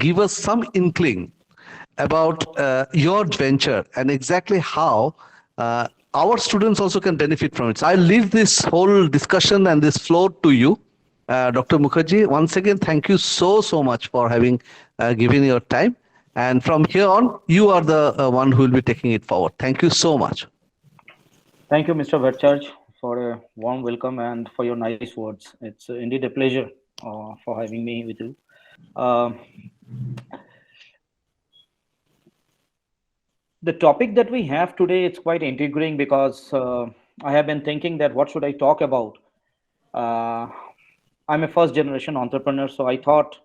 give us some inkling about your venture and exactly how our students also can benefit from it. So I'll leave this whole discussion and this floor to you, Dr. Mukherjee. Once again, thank you so much for having given your time. And from here on, you are the one who will be taking it forward. Thank you so much. Thank you, Mr. Bhattacharya, for a warm welcome and for your nice words. It's indeed a pleasure for having me with you. Uh, the topic that we have today, it's quite intriguing because I have been thinking that what should I talk about? Uh, I'm a first generation entrepreneur, so I thought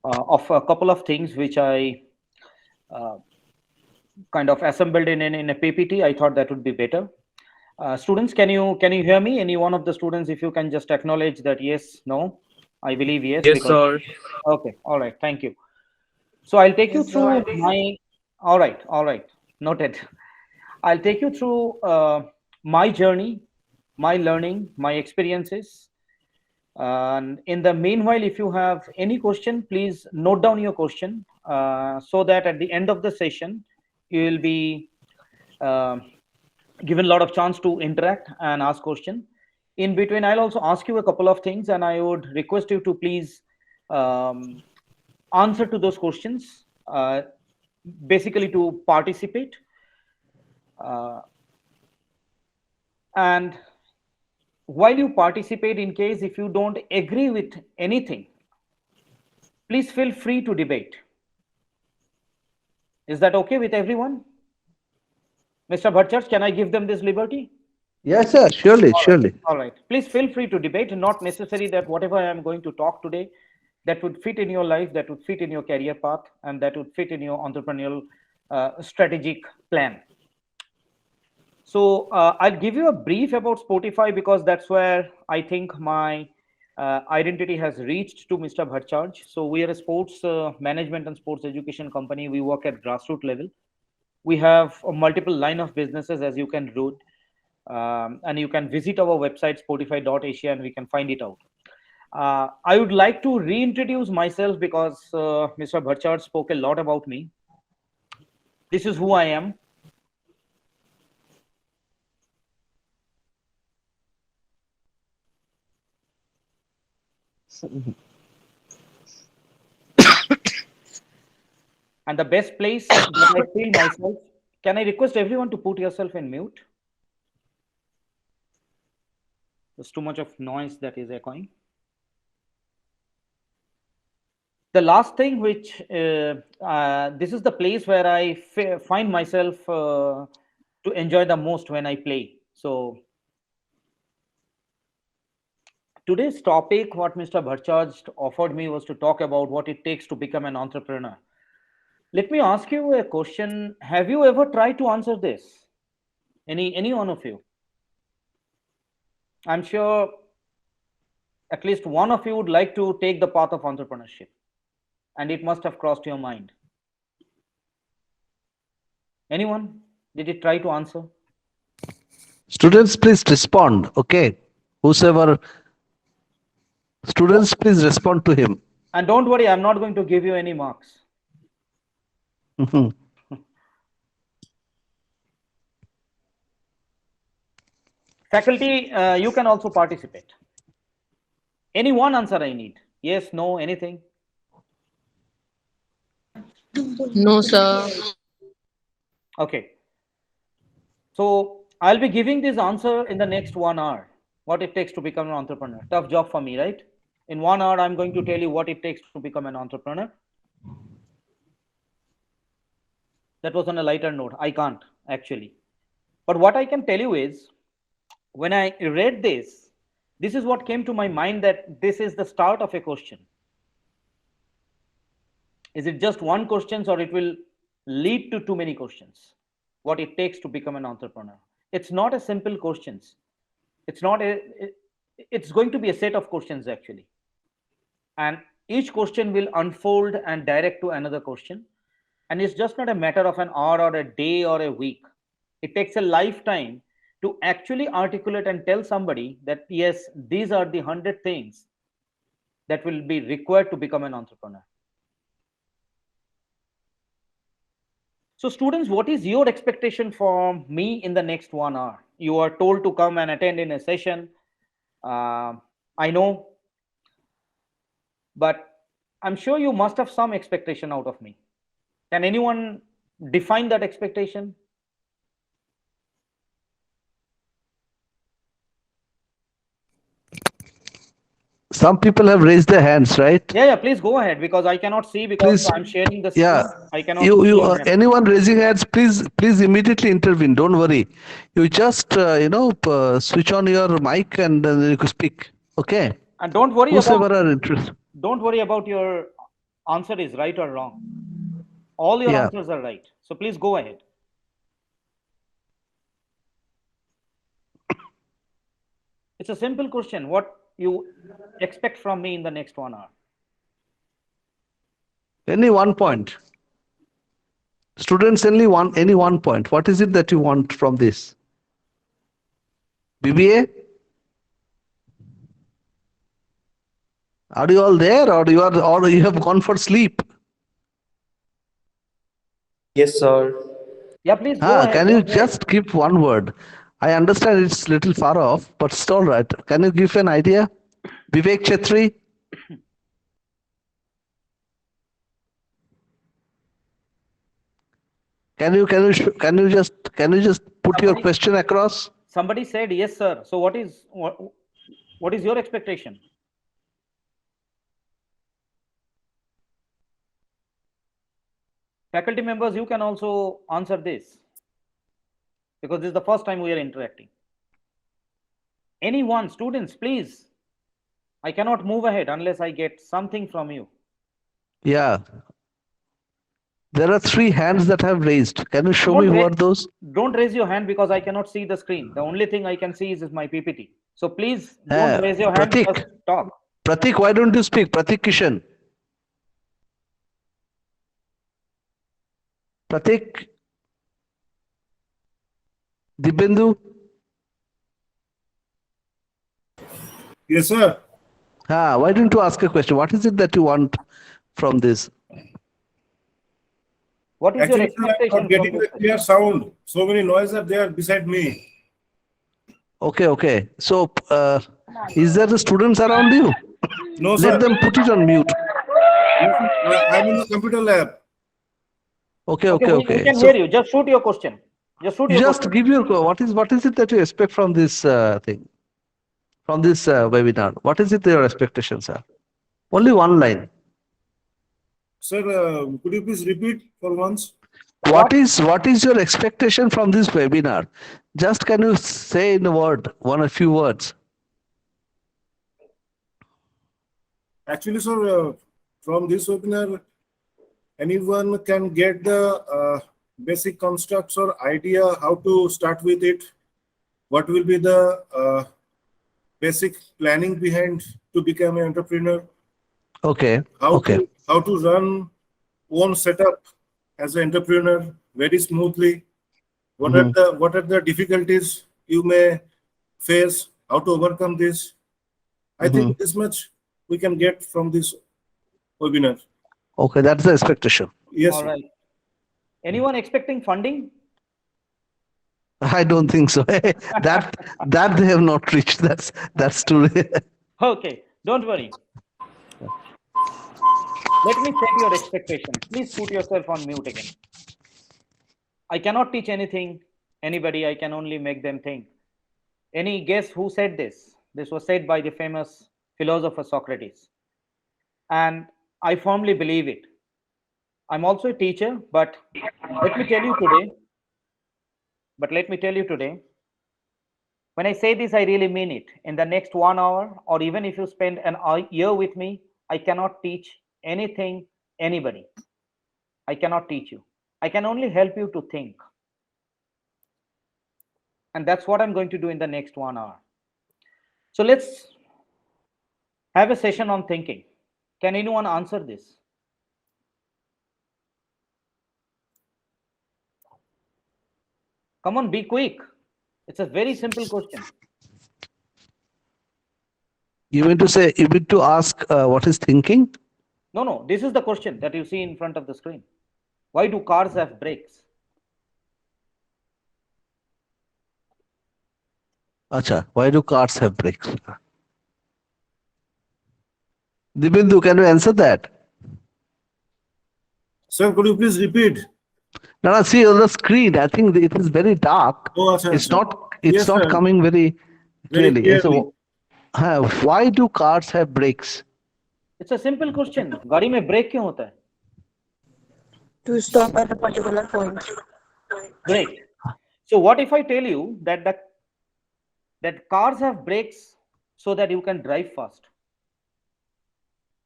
of a couple of things which I uh, kind of assembled in a PPT. I thought that would be better. Students, can you hear me? Any one of the students, if you can just acknowledge that yes, no, I believe yes, Yes, because sir. okay, all right, thank you. So I'll take you Yes, sir. through my all right, noted. I'll take you through my journey, my learning, my experiences. And in the meanwhile, if you have any question, please note down your question so that at the end of the session, you will be uh, given a lot of chance to interact and ask question. In between, I'll also ask you a couple of things, and I would request you to please um, answer to those questions, basically to participate. Uh, and while you participate, in case if you don't agree with anything, please feel free to debate. Is that okay with everyone? Mr. Bhattacharya, can I give them this liberty? Yes, sir. Surely, All right. surely. All right. Please feel free to debate. Not necessary that whatever I am going to talk today, that would fit in your life, that would fit in your career path, and that would fit in your entrepreneurial strategic plan. So I'll give you a brief about Spotify because that's where I think my identity has reached to Mr. Bhattacharya. So we are a sports management and sports education company. We work at grassroots level. We have a multiple line of businesses, as you can read, and you can visit our website spotify.asia and we can find it out. I would like to reintroduce myself because Mr. Bhattacharya spoke a lot about me. This is who I am. And the best place that I feel myself, can I request everyone to put yourself in mute? There's too much of noise that is echoing. The last thing which, this is the place where I find myself to enjoy the most when I play. So today's topic, what Mr. Bhattacharya offered me was to talk about what it takes to become an entrepreneur. Let me ask you a question. Have you ever tried to answer this? Any one of you? I'm sure at least one of you would like to take the path of entrepreneurship, and it must have crossed your mind. Anyone? Did it try to answer? Students, please respond. Okay. Whosoever, students, please respond to him. And don't worry, I'm not going to give you any marks. Faculty, you can also participate. Any one answer I need. Yes, no, anything? No, sir. Okay. So I'll be giving this answer in the next 1 hour. What it takes to become an entrepreneur. Tough job for me, right? In 1 hour, I'm going to tell you what it takes to become an entrepreneur. That was on a lighter note. I can't actually. But what I can tell you is, when I read this, this is what came to my mind, that this is the start of a question. Is it just one question, or it will lead to too many questions? What it takes to become an entrepreneur. It's not a simple questions. It's not a. It's going to be a set of questions actually, and each question will unfold and direct to another question, and it's just not a matter of an hour or a day or a week. It takes a lifetime to actually articulate and tell somebody that yes, these are the 100 things that will be required to become an entrepreneur. So students, what is your expectation from me in the next 1 hour? You are told to come and attend in a session. I know, but I'm sure you must have some expectation out of me. Can anyone define that expectation? Some people have raised their hands, right? Yeah, please go ahead, because I cannot see, because Please, I'm sharing the yeah. screen. I cannot see your hand. Anyone raising hands, please immediately intervene. Don't worry. You just, switch on your mic and you can speak. Okay. And don't worry about Whosoever are interested. your answer is right or wrong. All your Yeah. answers are right. So please go ahead. It's a simple question. What you expect from me in the next 1 hour? Any one point. Students, any one point. What is it that you want from this? BBA? Are you all there, or you have gone for sleep? Yes, sir. Yeah, please go ahead. Can you Don't worry. just give one word? I understand it's little far off, but it's all right. Can you give an idea? Vivek Chetri? Can you just put your question across? Somebody said yes, sir. So what is your expectation? Faculty members, you can also answer this, because this is the first time we are interacting. Anyone, students, please. I cannot move ahead unless I get something from you. Yeah. There are 3 hands that have raised. Can you show me who are those? Don't raise your hand, because I cannot see the screen. The only thing I can see is my PPT. So please don't raise your hand. Pratik. Just talk. Pratik, why don't you speak? Pratik Kishan. Pratik. Dibyendu. Yes, sir. Why don't you ask a question? What is it that you want from this? What is your Actually, sir, I'm expectation not getting from the this? clear sound. So many noises are there beside me. Okay. So, is there the students around you? No, Let sir. them put it on mute. Yes, sir. I'm in the computer lab. Okay, we Okay. can So, hear you. Just shoot your question. just give your what is it that you expect from this thing, from this webinar? What is it your expectations are? Only one line. Sir, could you please repeat for once? What is your expectation from this webinar? Just can you say in a word, a few words? Actually, sir, from this webinar, anyone can get the basic constructs or idea how to start with it. What will be the basic planning behind to become an entrepreneur? Okay. How to run own setup as an entrepreneur very smoothly. What are the difficulties you may face? How to overcome this? I think this much we can get from this webinar. Okay, that's the expectation. Yes. All right. Anyone expecting funding? I don't think so. that they have not reached. That's true. Okay, don't worry. Let me set your expectations. Please put yourself on mute again. I cannot teach anybody. I can only make them think. Any guess who said this? This was said by the famous philosopher Socrates. And I firmly believe it. I'm also a teacher, but let me tell you today, when I say this, I really mean it. In the next 1 hour, or even if you spend an year with me, I cannot teach anything, anybody. I cannot teach you. I can only help you to think. And that's what I'm going to do in the next 1 hour. So let's have a session on thinking. Can anyone answer this? Come on, be quick. It's a very simple question. You mean to ask what is thinking? No, this is the question that you see in front of the screen. Why do cars have brakes? Acha, why do cars have brakes? Dibindu, can you answer that? Sir, could you please repeat? No, no, see on the screen. I think it is very dark. Oh, acha, It's acha. not. It's Yes, not sir. coming very Very clearly. clearly. So, why do cars have brakes? It's a simple question. गाड़ी में break क्यों होता है? To stop at a particular point. Great. So what if I tell you that that cars have brakes so that you can drive fast?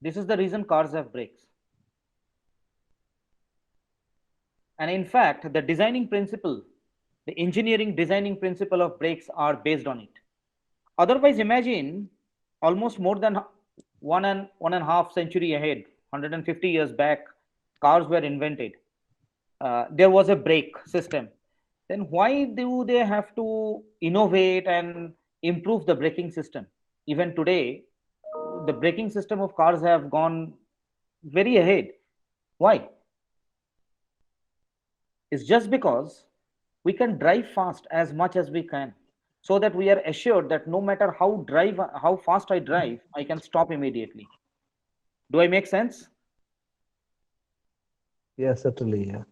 This is the reason cars have brakes. And in fact, the designing principle, the engineering designing principle of brakes are based on it. Otherwise, imagine almost more than one and a half century ahead, 150 years back, cars were invented. There was a brake system. Then why do they have to innovate and improve the braking system? Even today, the braking system of cars have gone very ahead. Why? It's just because we can drive fast as much as we can, so that we are assured that no matter how fast I drive, I can stop immediately. Do I make sense? Yes, certainly. Yeah.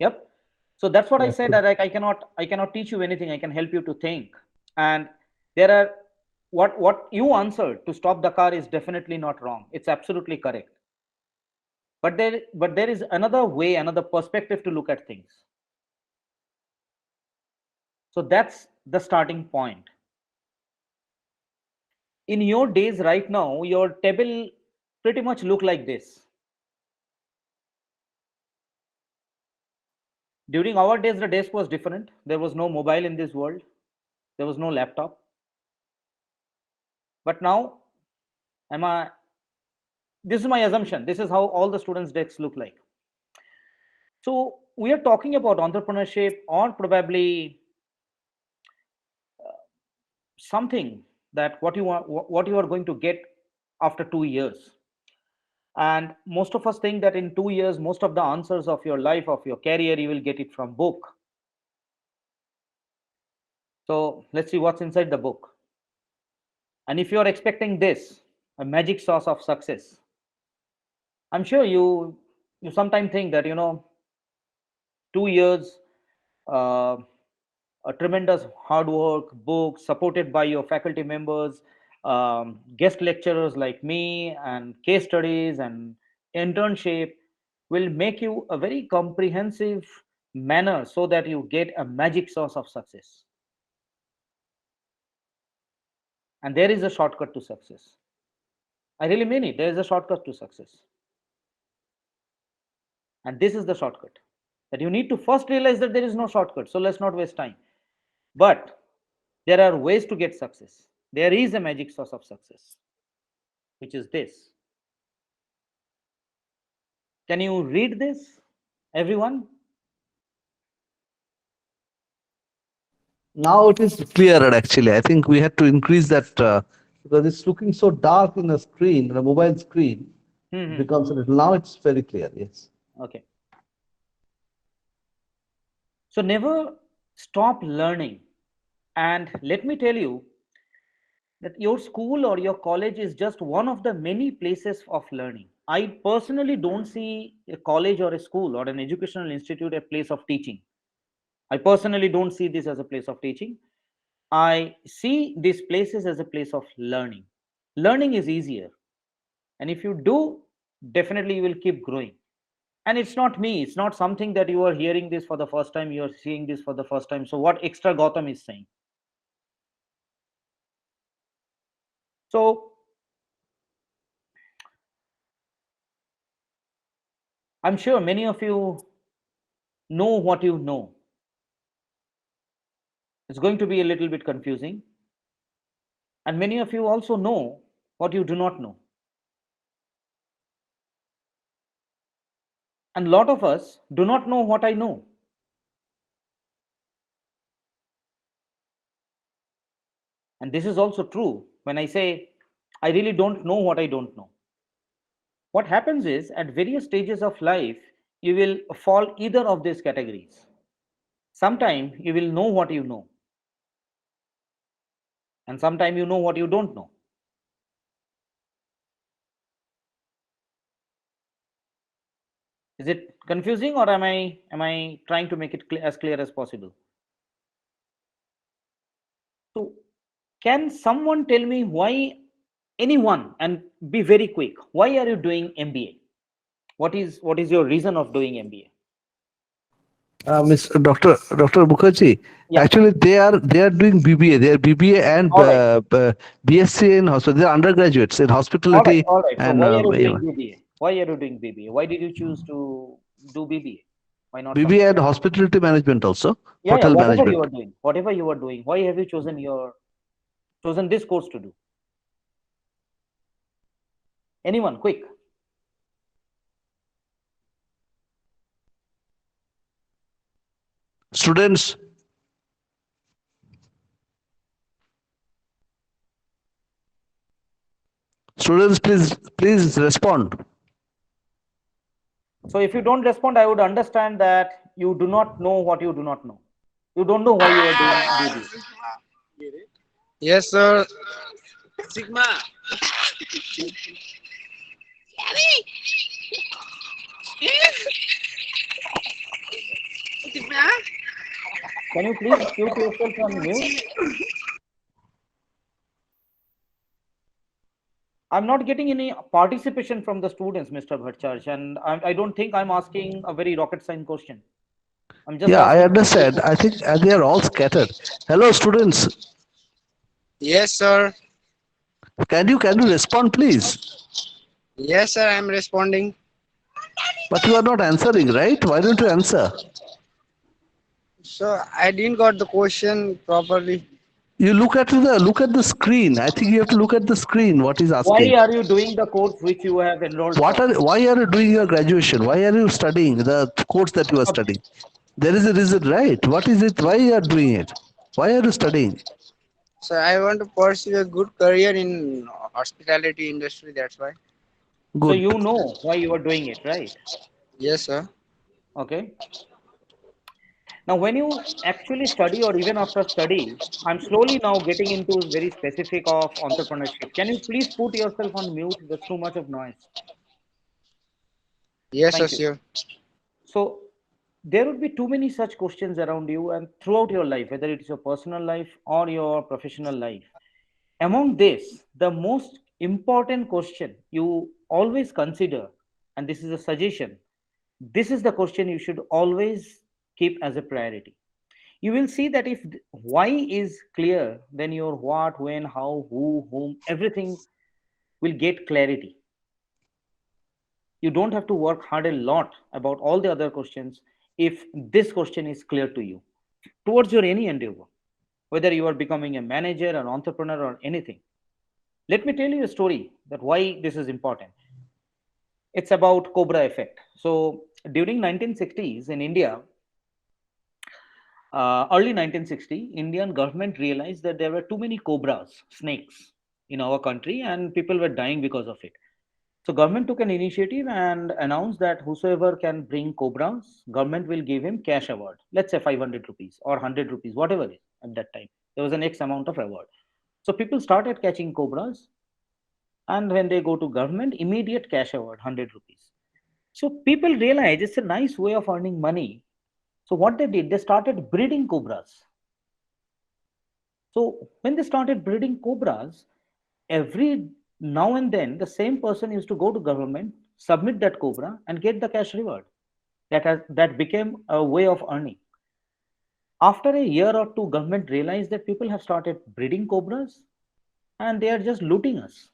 Yep. So that's what I Yes. said, that I cannot teach you anything. I can help you to think. And there are what you answered, to stop the car, is definitely not wrong. It's absolutely correct. But there is another way, another perspective to look at things. So that's the starting point. In your days right now, your table pretty much look like this. During our days, the desk was different. There was no mobile in this world. There was no laptop. But now, am I? This is my assumption. This is how all the students' desks look like. So we are talking about entrepreneurship, or probably something that what you are going to get after 2 years. And most of us think that in 2 years, most of the answers of your life, of your career, you will get it from book. So let's see what's inside the book. And if you're expecting this, a magic sauce of success, I'm sure you sometimes think that 2 years, uh, a tremendous hard work, books supported by your faculty members, guest lecturers like me, and case studies and internship will make you a very comprehensive manner, so that you get a magic sauce of success. And there is a shortcut to success. I really mean it. There is a shortcut to success. And this is the shortcut. That you need to first realize that there is no shortcut. So let's not waste time. But there are ways to get success. There is a magic sauce of success, which is this. Can you read this, everyone? Now it is clearer. Actually, I think we had to increase that because it's looking so dark in the screen, the mobile screen. It becomes a little. Now it's very clear. Yes. Okay. So never stop learning. And let me tell you that your school or your college is just one of the many places of learning. I personally don't see a college or a school or an educational institute a place of teaching. I personally don't see this as a place of teaching. I see these places as a place of learning. Learning is easier. And if you do, definitely you will keep growing. And it's not me, it's not something that you are hearing this for the first time, you are seeing this for the first time. So, what extra Gautam is saying? So, I'm sure many of you know what you know. It's going to be a little bit confusing. And many of you also know what you do not know. And a lot of us do not know what I know. And this is also true when I say I really don't know what I don't know. What happens is, at various stages of life, you will fall either of these categories. Sometime you will know what you know. and sometimes you know what you don't know. Is it confusing, or am I trying to make it as clear as possible? So, can someone tell me why, anyone, and be very quick, why are you doing MBA? What is your reason of doing MBA? Miss Dr. Mukherjee, Yeah. actually they are doing BBA. They are BBA and All right. BSc in hospital. They are undergraduates in All right. hospitality All right. So and why are you yeah, doing BBA? Why are you doing BBA? Why did you choose to do BBA? Why not something BBA and else? hospitality management also, Yeah, yeah. hotel Whatever you management. are doing, whatever you are doing, why have you chosen this course to do? Anyone, quick. Students, students, please respond. So if you don't respond, I would understand that you do not know what you do not know. You don't know why you are doing BBA. Yes, sir. Can you please mute yourself on mute? I'm not getting any participation from the students, Mr. Bhattacharya, and I don't think I'm asking a very rocket science question. I'm just Yeah, I asking simple understand. I questions. think they are all scattered. Hello, students. Yes, sir. Can you respond, please? Yes, sir. I'm responding. But you are not answering, right? Why don't you answer? So I didn't got the question properly. You look at the screen. I think you have to look at the screen. What is Why asking? are you doing the course which you have enrolled for? Why are you doing your graduation? Why are you studying the course that you are Okay. studying? There is a reason, right? What is it? Why you are doing it? Why are you studying? So I want to pursue a good career in hospitality industry. That's why. So Good. you know why you are doing it, right? Yes, sir. Okay. Now, when you actually study, or even after study, I'm slowly now getting into very specific of entrepreneurship. Can you please put yourself on mute? There's too much of noise. Yes, sir. Thank you. Sure. So there would be too many such questions around you and throughout your life, whether it is your personal life or your professional life. Among this, the most important question you always consider, and this is a suggestion, this is the question you should always keep as a priority. You will see that if why is clear, then your what, when, how, who, whom, everything will get clarity. You don't have to work hard a lot about all the other questions if this question is clear to you towards your any endeavor, whether you are becoming a manager, an entrepreneur, or anything. Let me tell you a story that why this is important. It's about Cobra effect. So during 1960s in India, early 1960, Indian government realized that there were too many cobras, snakes, in our country, and people were dying because of it. So government took an initiative and announced that whosoever can bring cobras, government will give him cash award. Let's say 500 rupees or 100 rupees, whatever it is at that time. There was an X amount of award. So people started catching cobras, and when they go to government, immediate cash award, 100 rupees. So people realize it's a nice way of earning money. So what they did, they started breeding cobras. So when they started breeding cobras, every now and then the same person used to go to government, submit that cobra, and get the cash reward. That became a way of earning. After a year or two, government realized that people have started breeding cobras and they are just looting us.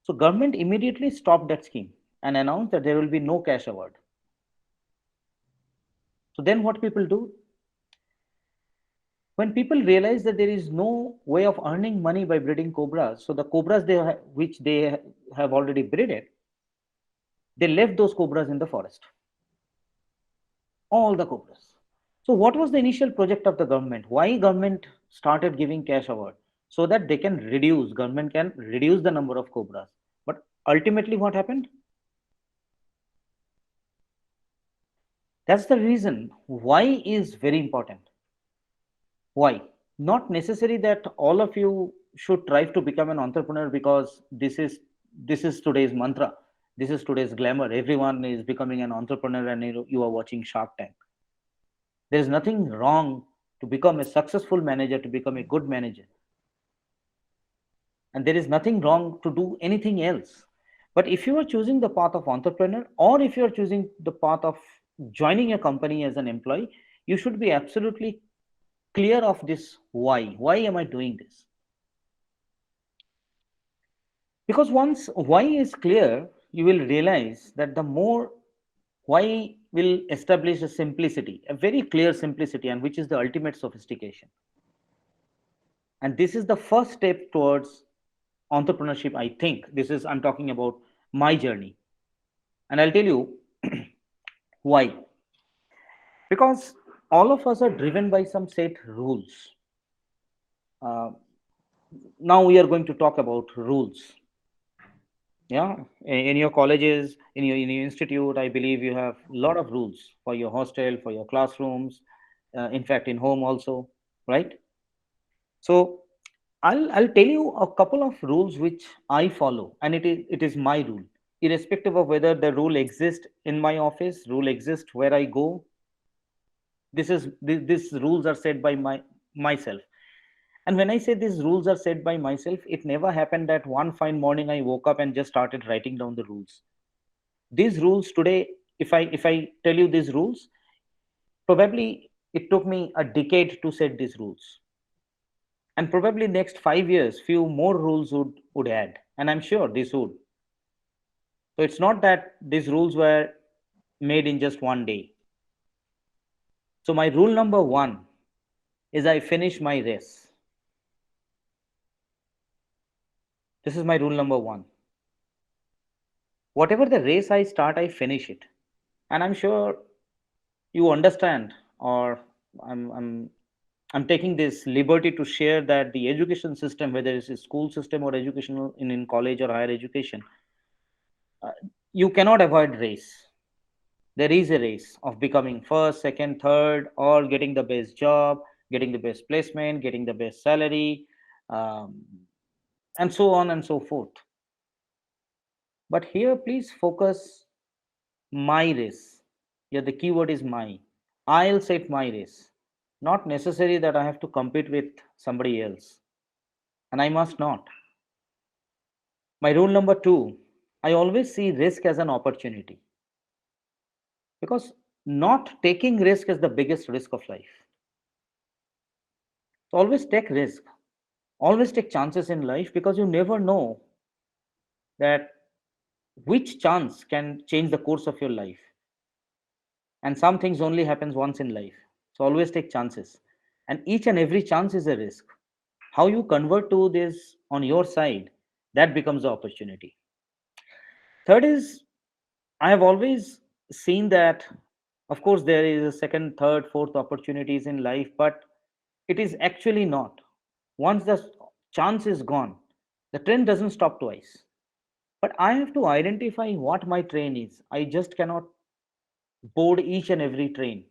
So government immediately stopped that scheme and announced that there will be no cash award. So then what people do? When people realize that there is no way of earning money by breeding cobras, so the cobras which they have already bred, they left those cobras in the forest, all the cobras. So what was the initial project of the government? Why government started giving cash award? So that they can reduce, government can reduce the number of cobras. But ultimately what happened? That's the reason why is very important. Why? Not necessary that all of you should try to become an entrepreneur because this is today's mantra. This is today's glamour. Everyone is becoming an entrepreneur, and you are watching Shark Tank. There is nothing wrong to become a successful manager, to become a good manager. And there is nothing wrong to do anything else. But if you are choosing the path of entrepreneur, or if you are choosing the path of joining a company as an employee, you should be absolutely clear of this why am I doing this. Because once why is clear, you will realize that the more why will establish a simplicity, a very clear simplicity, and which is the ultimate sophistication. And this is the first step towards entrepreneurship. I think this is, I'm talking about my journey. And I'll tell you why. Because all of us are driven by some set rules. Uh, Now we are going to talk about rules. Yeah, in your colleges, in your institute, I believe you have a lot of rules for your hostel, for your classrooms, in fact, in home also, right? So I'll tell you a couple of rules which I follow, and it is my rule, irrespective of whether the rule exists in my office, rule exists where I go. These rules are set by myself. And when I say these rules are set by myself, it never happened that one fine morning I woke up and just started writing down the rules. These rules today, if I tell you these rules, probably it took me a decade to set these rules. And probably next 5 years, few more rules would add. And I'm sure this would. So it's not that these rules were made in just one day. So my rule number one is I finish my race. This is my rule number one. Whatever the race I start, I finish it. And I'm sure you understand, or I'm taking this liberty to share that the education system, whether it's a school system or educational in college or higher education, uh, you cannot avoid race. There is a race of becoming first, second, third, or getting the best job, getting the best placement, getting the best salary, um, and so on and so forth. But here, please focus my race. Yeah, the keyword is my. I'll set my race. Not necessary that I have to compete with somebody else. And I must not. My rule number two, I always see risk as an opportunity. Because not taking risk is the biggest risk of life. So always take risk. Always take chances in life, because you never know that which chance can change the course of your life. And some things only happens once in life. So always take chances. And each and every chance is a risk. How you convert to this on your side, that becomes the opportunity. Third is, I have always seen that, of course, there is a second, third, fourth opportunities in life, but it is actually not. Once the chance is gone, the train doesn't stop twice. But I have to identify what my train is. I just cannot board each and every train.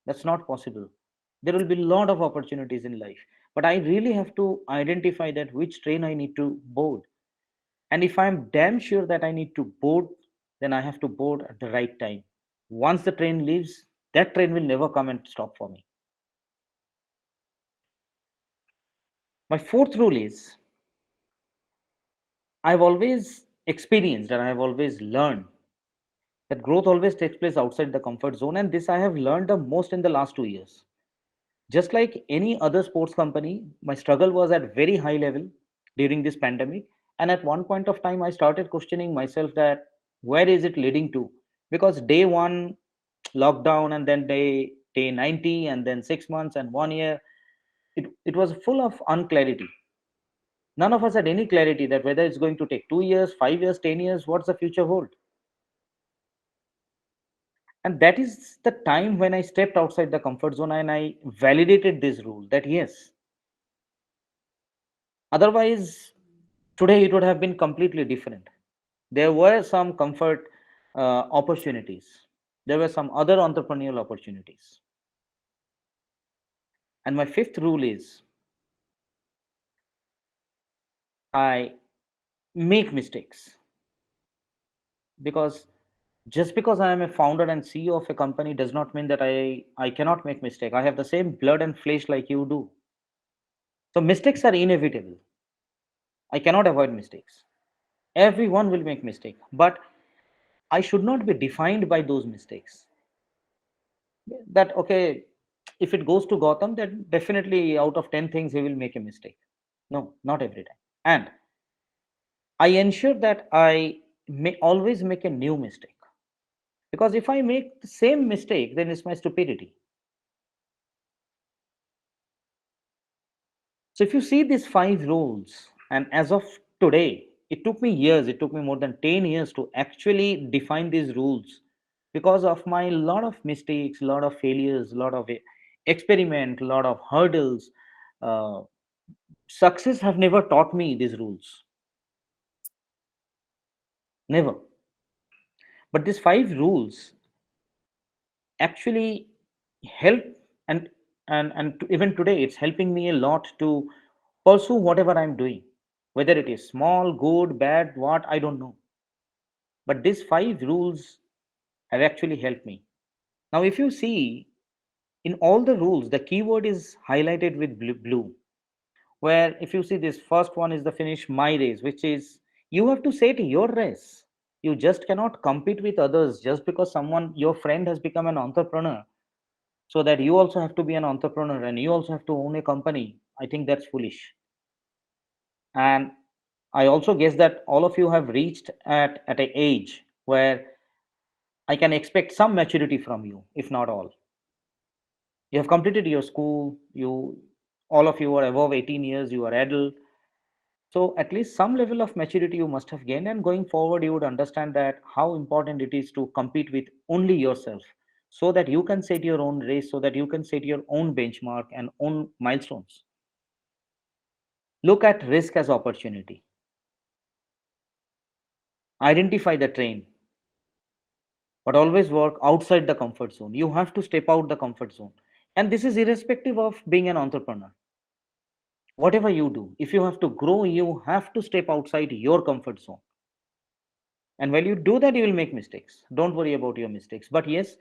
That's not possible. There will be a lot of opportunities in life, but I really have to identify that which train I need to board. And if I'm damn sure that I need to board, then I have to board at the right time. Once the train leaves, that train will never come and stop for me. My fourth rule is, I've always experienced and I've always learned that growth always takes place outside the comfort zone. And this I have learned the most in the last 2 years. Just like any other sports company, my struggle was at very high level during this pandemic. And at one point of time, I started questioning myself that where is it leading to? Because day one, lockdown, and then day 90, and then 6 months and 1 year, it was full of unclarity. None of us had any clarity that whether it's going to take 2 years, 5 years, 10 years, what's the future hold. And that is the time when I stepped outside the comfort zone and I validated this rule that yes, otherwise, today it would have been completely different. There were some comfort opportunities, there were some other entrepreneurial opportunities. And my fifth rule is, I make mistakes, because just because I am a founder and CEO of a company does not mean that I cannot make mistake. I have the same blood and flesh like you do. So mistakes are inevitable. I cannot avoid mistakes. Everyone will make mistake, but I should not be defined by those mistakes. That okay, if it goes to Gautam, then definitely out of 10 things he will make a mistake. No, not every time. And I ensure that I may always make a new mistake. Because if I make the same mistake, then it's my stupidity. So if you see these 5 rules, and as of today, it took me years, it took me more than 10 years to actually define these rules, because of my lot of mistakes, lot of failures, lot of experiment, lot of hurdles. Uh, Success have never taught me these rules. Never. But these 5 rules actually help, and even today it's helping me a lot to pursue whatever I'm doing, whether it is small, good, bad, what, I don't know. But these 5 rules have actually helped me. Now if you see, in all the rules the keyword is highlighted with blue, where if you see, this first one is the finish my race, which is you have to set your race. You just cannot compete with others just because someone, your friend, has become an entrepreneur, so that you also have to be an entrepreneur and you also have to own a company. I think that's foolish. And I also guess that all of you have reached at an age where I can expect some maturity from you, if not all. You have completed your school, you, all of you are above 18 years, you are adult. So at least some level of maturity you must have gained, and going forward you would understand that how important it is to compete with only yourself, so that you can set your own race, so that you can set your own benchmark and own milestones. Look at risk as opportunity. Identify the train, but always work outside the comfort zone. You have to step out the comfort zone. And this is irrespective of being an entrepreneur. Whatever you do, if you have to grow, you have to step outside your comfort zone. And while you do that, you will make mistakes. Don't worry about your mistakes. But yes,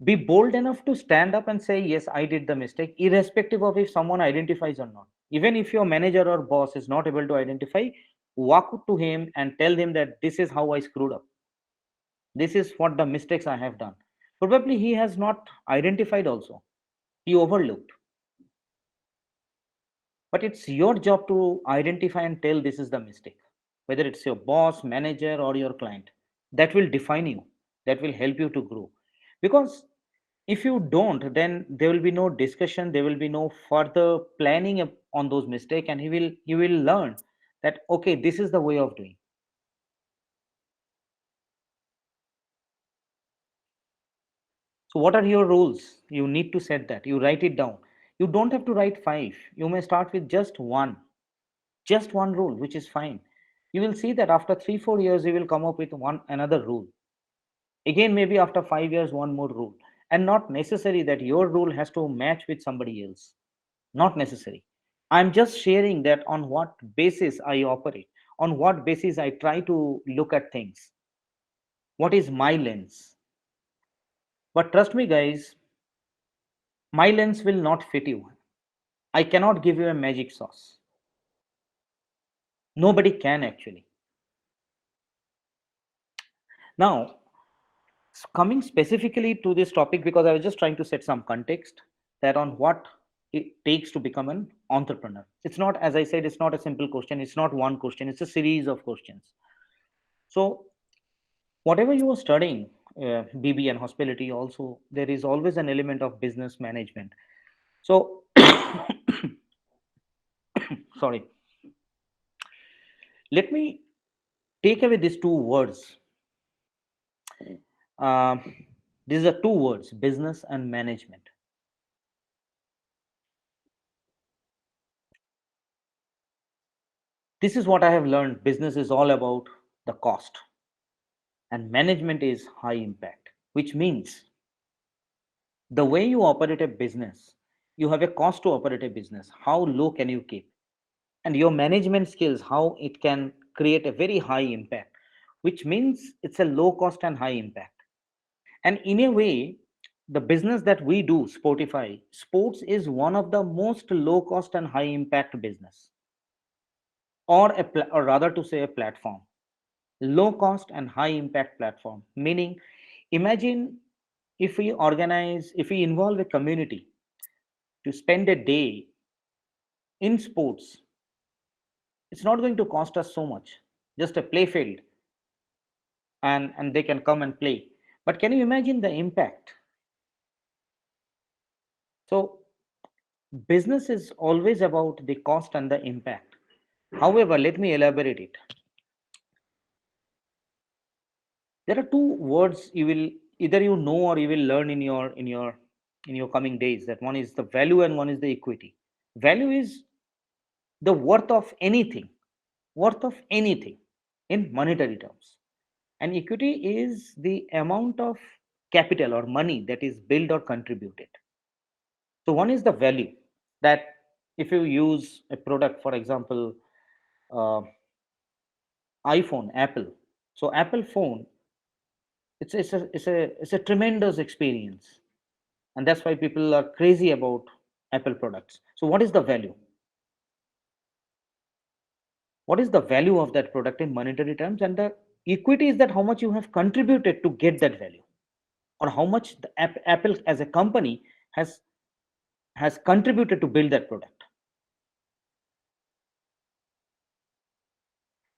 be bold enough to stand up and say, yes, I did the mistake, irrespective of if someone identifies or not. Even if your manager or boss is not able to identify, walk up to him and tell him that this is how I screwed up. This is what the mistakes I have done. Probably he has not identified also. He overlooked. But it's your job to identify and tell this is the mistake. Whether it's your boss, manager, or your client, that will define you. That will help you to grow. Because if you don't, then there will be no discussion. There will be no further planning on those mistakes, and he will learn that okay, this is the way of doing. So, what are your rules? You need to set that. You write it down. You don't have to write 5. You may start with just one rule, which is fine. You will see that after 3 4 years, you will come up with one another rule. Again, maybe after 5 years, one more rule. And not necessary that your rule has to match with somebody else. Not necessary. I'm just sharing that on what basis I operate, on what basis I try to look at things. What is my lens? But trust me, guys, my lens will not fit you. I cannot give you a magic sauce. Nobody can actually. Now, coming specifically to this topic, because I was just trying to set some context that on what it takes to become an entrepreneur. It's not, as I said, it's not a simple question. It's not one question. It's a series of questions. So, whatever you are studying, BB and hospitality, also there is always an element of business management. So, sorry. Let me take away these 2 words. Uh, these are 2 words: business and management. This is what I have learned. Business is all about the cost, and management is high impact, which means the way you operate a business, you have a cost to operate a business. How low can you keep? and your management skills, how it can create a very high impact, which means it's a low cost and high impact. And in a way, the business that we do, Sportify, sports is one of the most low cost and high impact business, or rather to say a platform, low cost and high impact platform. Meaning, imagine if we involve a community to spend a day in sports, it's not going to cost us so much, just a play field, and they can come and play. But can you imagine the impact? So business is always about the cost and the impact. However, let me elaborate it. There are two words you will either you know or you will learn in your coming days. That one is the value and one is the equity. Value is the worth of anything in monetary terms. And equity is the amount of capital or money that is built or contributed. So one is the value, that if you use a product, for example, uh, iPhone, Apple. So Apple phone, it's a tremendous experience, and that's why people are crazy about Apple products. So what is the value? What is the value of that product in monetary terms? And the equity is that how much you have contributed to get that value, or how much the Apple as a company has contributed to build that product.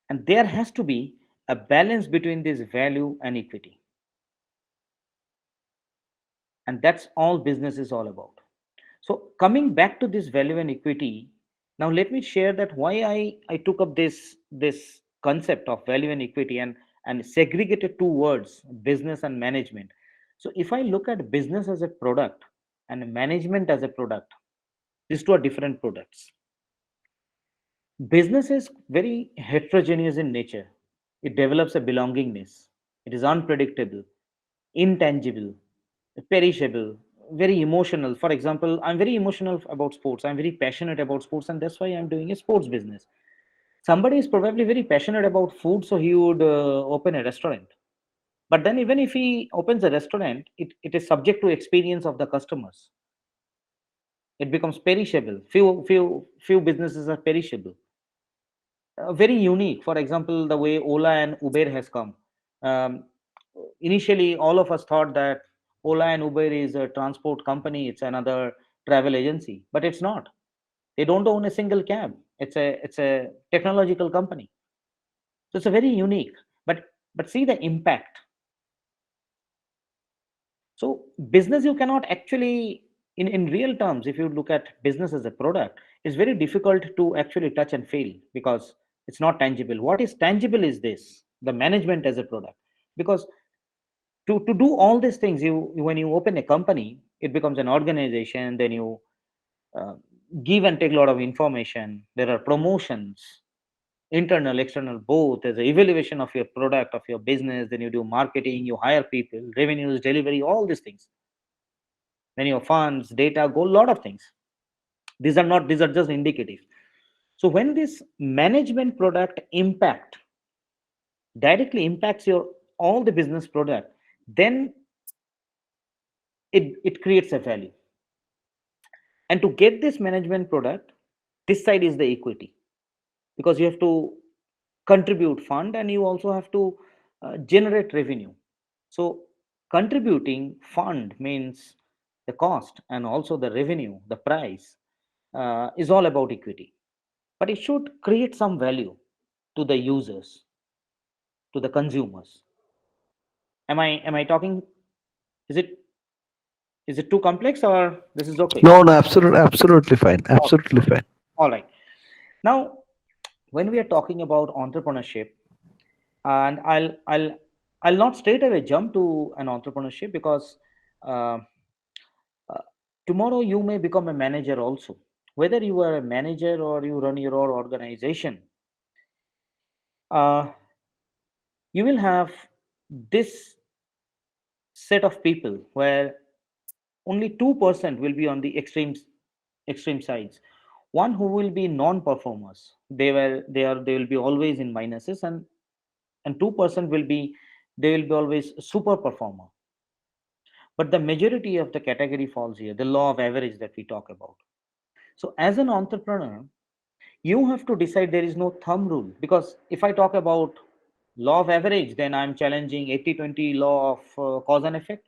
And there has to be a balance between this value and equity, and that's all business is all about. So coming back to this value and equity, now let me share that why I took up this concept of value and equity, and segregated two words, business and management. So if I look at business as a product and management as a product, these two are different products. Business is very heterogeneous in nature. It develops a belongingness. It is unpredictable, intangible, perishable, very emotional. For example, I'm very emotional about sports. I'm very passionate about sports, and that's why I'm doing a sports business. Somebody is probably very passionate about food, so he would open a restaurant. But then, even if he opens a restaurant, it is subject to experience of the customers. It becomes perishable. Few businesses are perishable. Very unique. For example, the way Ola and Uber has come. Um, Initially, all of us thought that Ola and Uber is a transport company. It's another travel agency, but it's not. They don't own a single cab. It's a technological company. So it's a very unique. But see the impact. So business you cannot actually in real terms, if you look at business as a product, it's very difficult to actually touch and feel because it's not tangible. What is tangible is this, the management as a product. Because to do all these things, when you open a company, it becomes an organization, then you uh, give and take a lot of information. There are promotions, internal, external, both. There's an evaluation of your product, of your business, then you do marketing, you hire people, revenues, delivery, all these things. Then your funds, data, go, a lot of things. These are just indicative. So when this management product directly impacts your all the business product, then it creates a value. And to get this management product, this side is the equity, because you have to contribute fund and you also have to generate revenue. So contributing fund means the cost and also the revenue, the price, is all about equity. But it should create some value to the users, to the consumers. Am I talking? Is it is it too complex, or this is okay? No, no, absolutely fine. Okay, Absolutely okay. fine. All right. Now, when we are talking about entrepreneurship, and I'll not straight away jump to an entrepreneurship because uh, uh, tomorrow you may become a manager also. Whether you are a manager or you run your own organization, uh, you will have this set of people where only 2% will be on the extreme sides. One who will be non-performers, they will be always in minuses, and 2% will be, they will be always super performer. But the majority of the category falls here, the law of average that we talk about. So as an entrepreneur, you have to decide. There is no thumb rule, because if I talk about law of average, then I'm challenging 80-20 law of cause and effect.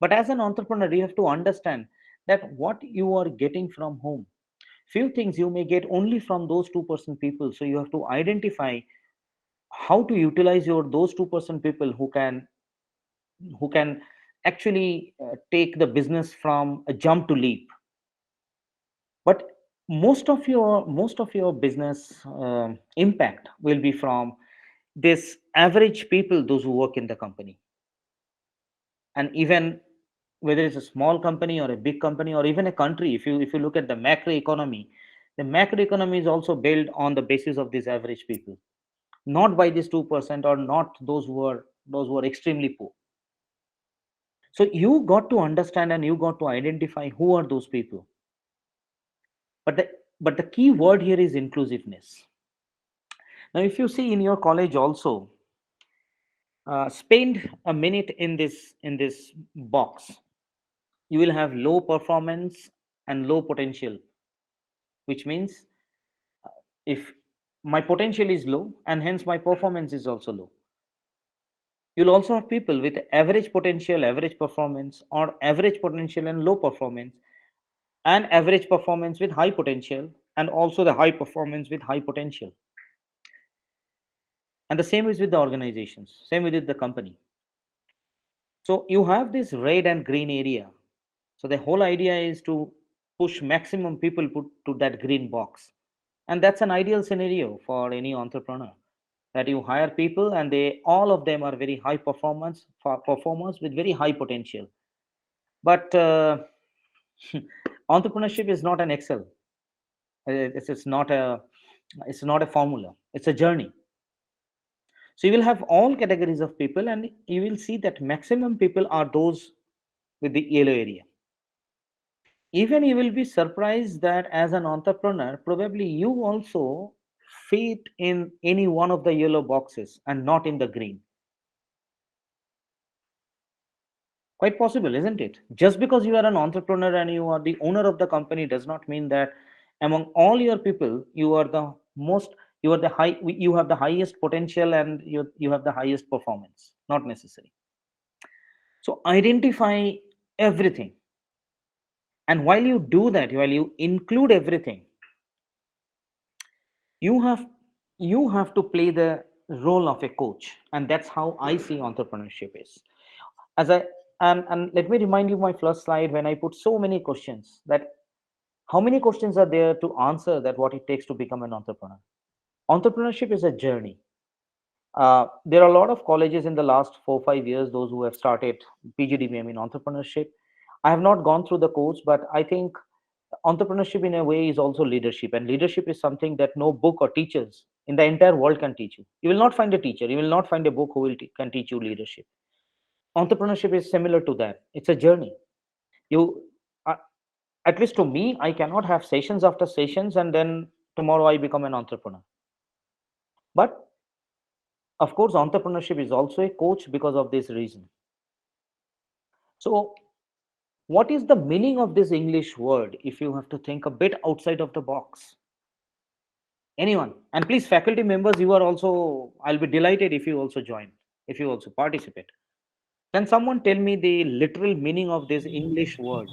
But as an entrepreneur, you have to understand that what you are getting from home, few things you may get only from those 2% people. So you have to identify how to utilize your those 2% people who can actually take the business from a jump to leap. But most of your business impact will be from this average people, those who work in the company. And even whether it's a small company or a big company or even a country, if you look at the macroeconomy, the macroeconomy is also built on the basis of these average people, not by this 2% or not those who are extremely poor. So you got to understand and you got to identify who are those people. But the key word here is inclusiveness. Now, if you see in your college also, spend a minute in this box. You will have low performance and low potential, which means if my potential is low and hence my performance is also low. You'll also have people with average potential, average performance, or average potential and low performance, and average performance with high potential, and also the high performance with high potential. And the same is with the organizations, same with the company. So you have this red and green area. So the whole idea is to push maximum people put to that green box. And that's an ideal scenario for any entrepreneur, that you hire people and they all of them are very high performers with very high potential. But entrepreneurship is not an Excel. It's not a formula. It's a journey. So you will have all categories of people, and you will see that maximum people are those with the yellow area. Even you will be surprised that as an entrepreneur, probably you also fit in any one of the yellow boxes and not in the green. Quite possible, isn't it? Just because you are an entrepreneur and you are the owner of the company does not mean that among all your people you are the most, you are the high, you have the highest potential and you have the highest performance. Not necessary. So identify everything, and while you do that, while you include everything, you have you have to play the role of a coach. And that's how I see entrepreneurship is. As I and let me remind you my first slide, when I put so many questions, that how many questions are there to answer that what it takes to become an entrepreneur. Entrepreneurship is a journey. There are a lot of colleges in the last 4 5 years, those who have started PGDBM in entrepreneurship. I have not gone through the course, but I think entrepreneurship in a way is also leadership, and leadership is something that no book or teachers in the entire world can teach you. You will not find a teacher, you will not find a book who can teach you leadership. Entrepreneurship is similar to that. It's a journey. You uh, at least to me, I cannot have sessions after sessions and then tomorrow I become an entrepreneur. But of course, entrepreneurship is also a coach because of this reason. So what is the meaning of this English word if you have to think a bit outside of the box? Anyone? And please, faculty members, you are also, I'll be delighted if you also join, if you also participate. Can someone tell me the literal meaning of this English word?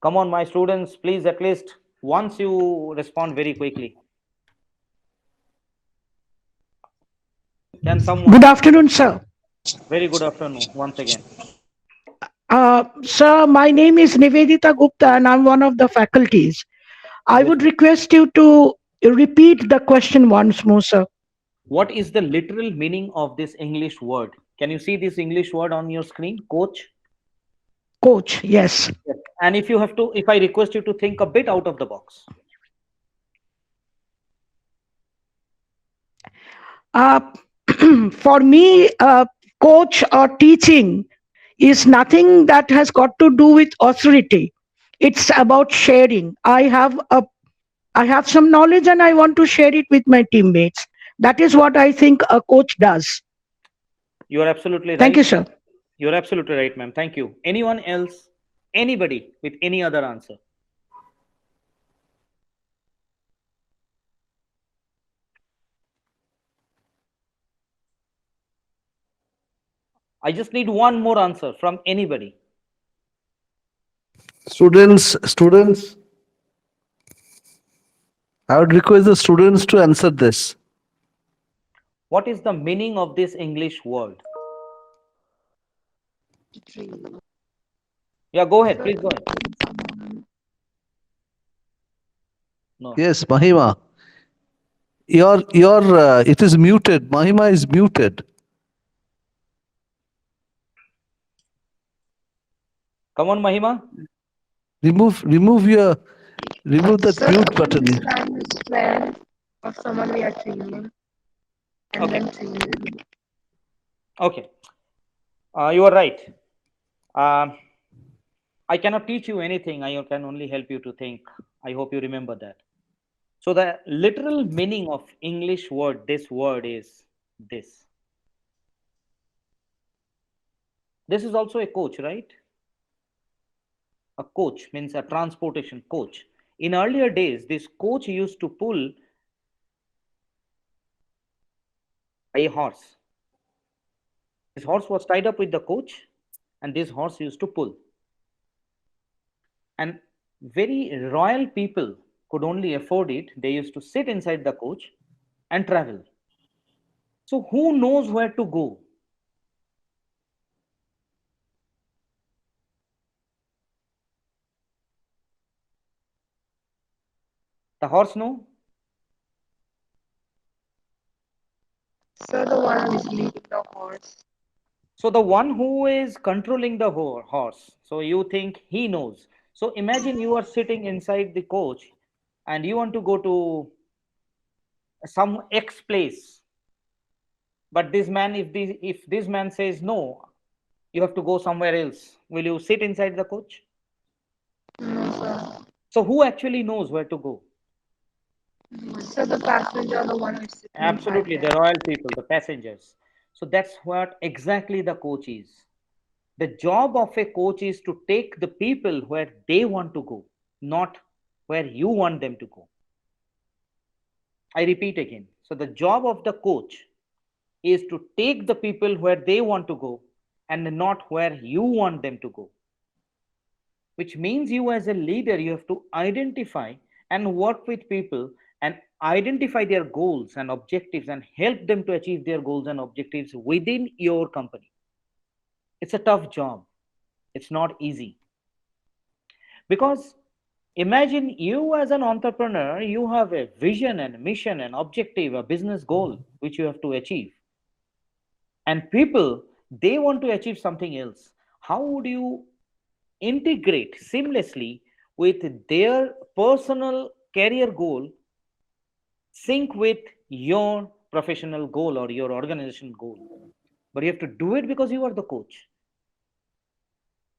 Come on, my students, please, at least once you respond very quickly. Can someone? Good afternoon, sir. Very good afternoon once again. Sir, my name is Nivedita Gupta and I'm one of the faculties. I Yes, would ma'am. request you to repeat the question once more, sir. What is the literal meaning of this English word? Can you see this English word on your screen? Coach? Coach, yes. Yes. And if I request you to think a bit out of the box. Uh, for me, coach or teaching is nothing that has got to do with authority. It's about sharing. I have some knowledge and I want to share it with my teammates. That is what I think a coach does. You are absolutely Thank right. you, sir. You're absolutely right, ma'am. Thank you. Anyone else? Anybody with any other answer? I just need one more answer from anybody. Students, I would request the students to answer this. What is the meaning of this English word? Yeah, go ahead. Please go ahead. No. Yes, Mahima. It is muted. Mahima is muted. Come on, Mahima. Remove that Sir, mute button. this time is where of someone we are training and Okay. then training. Okay. You are right. I cannot teach you anything. I can only help you to think. I hope you remember that. So the literal meaning of English word, this word is this. This is also a coach, right? A coach means a transportation coach. In earlier days, this coach used to pull a horse. This horse was tied up with the coach, and this horse used to pull. And very royal people could only afford it. They used to sit inside the coach and travel. So who knows where to go? The horse know? Sir, the one who is leading the horse. So the one who is controlling the horse, so you think he knows. So imagine you are sitting inside the coach and you want to go to some X place. But this man, if this man says no, you have to go somewhere else. Will you sit inside the coach? No, sir. So who actually knows where to go? Sir, the passenger, the one who is sitting Absolutely, inside the royal people, the passengers. So that's what exactly the coach is. The job of a coach is to take the people where they want to go, not where you want them to go. I repeat again. So the job of the coach is to take the people where they want to go and not where you want them to go. Which means you as a leader, you have to identify and work with people and identify their goals and objectives and help them to achieve their goals and objectives within your company. It's a tough job. It's not easy. Because imagine you as an entrepreneur, you have a vision and mission and objective, a business goal which you have to achieve. And people, they want to achieve something else. How would you integrate seamlessly with their personal career goal, sync with your professional goal or your organization goal? But you have to do it because you are the coach.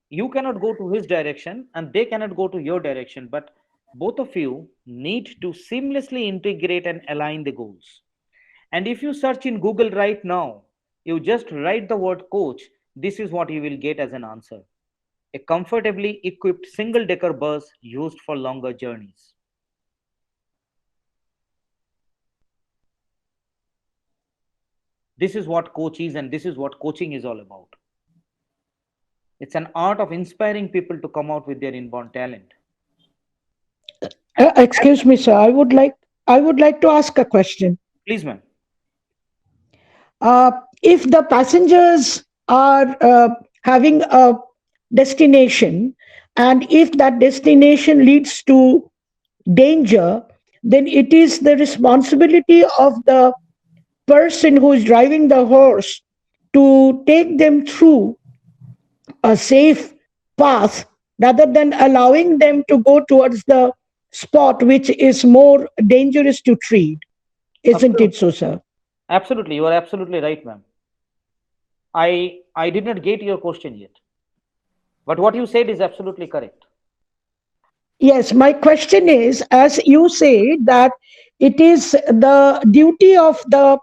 You cannot go to his direction and they cannot go to your direction, but both of you need to seamlessly integrate and align the goals. And if you search in Google right now, you just write the word coach, this is what you will get as an answer: a comfortably equipped single decker bus used for longer journeys. This is what coach is, and this is what coaching is all about. It's an art of inspiring people to come out with their inborn talent. Excuse me, sir. I would like to ask a question. Please, ma'am. If the passengers are having a destination, and if that destination leads to danger, then it is the responsibility of the person who is driving the horse to take them through a safe path rather than allowing them to go towards the spot which is more dangerous to treat. Isn't it so, sir? Absolutely, you are absolutely right, ma'am. I did not get your question yet. But what you said is absolutely correct. Yes, my question is, as you say that it is the duty of the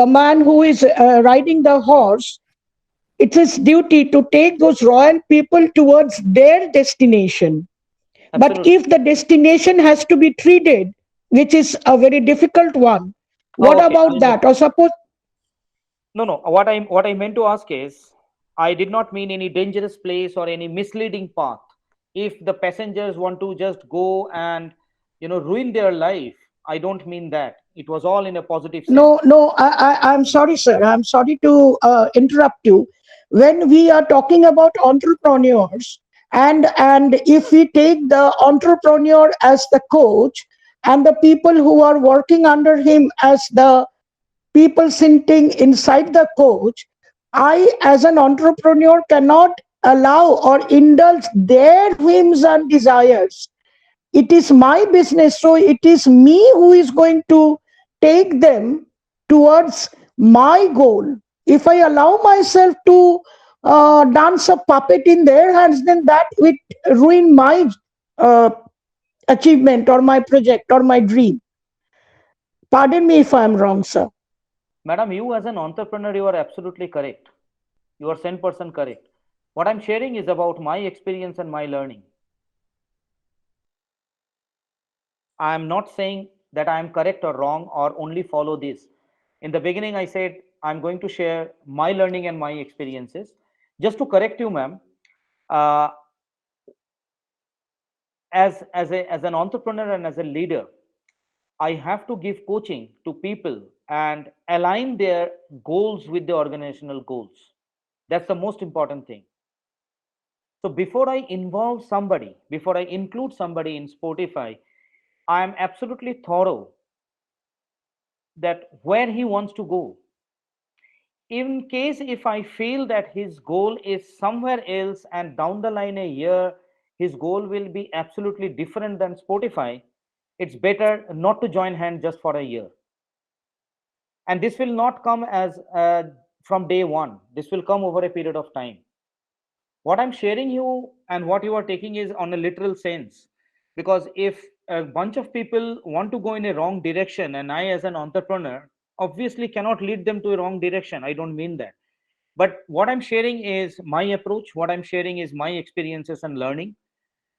man who is riding the horse, it's his duty to take those royal people towards their destination. But Absolutely. if the destination has to be treated, which is a very difficult one, Oh, what okay. about that? Or suppose, No, no. What I meant to ask is, I did not mean any dangerous place or any misleading path. If the passengers want to just go and ruin their life, I don't mean that. It was all in a positive sense. no, I'm sorry, sir. I'm sorry to interrupt you. When we are talking about entrepreneurs, and if we take the entrepreneur as the coach, and the people who are working under him as the people sitting inside the coach, I, as an entrepreneur, cannot allow or indulge their whims and desires. It is my business, so it is me who is going to take them towards my goal. If I allow myself to dance a puppet in their hands, then that would ruin my uh, achievement or my project or my dream. Pardon me if I'm wrong, sir. Madam, you as an entrepreneur, you are absolutely correct. You are 10% correct. What I'm sharing is about my experience and my learning. I am not saying that I am correct or wrong or only follow this. In the beginning, I said I'm going to share my learning and my experiences. Just to correct you, ma'am, uh, as an entrepreneur and as a leader, I have to give coaching to people and align their goals with the organizational goals. That's the most important thing. So before I involve somebody, before I include somebody in Spotify, I am absolutely thorough that where he wants to go. In case if I feel that his goal is somewhere else and down the line a year, his goal will be absolutely different than Spotify, it's better not to join hand just for a year. And this will not come as from day one. This will come over a period of time. What I'm sharing you and what you are taking is on a literal sense, because if a bunch of people want to go in a wrong direction and I as an entrepreneur obviously cannot lead them to a wrong direction, I don't mean that. But what I'm sharing is my approach, what I'm sharing is my experiences and learning.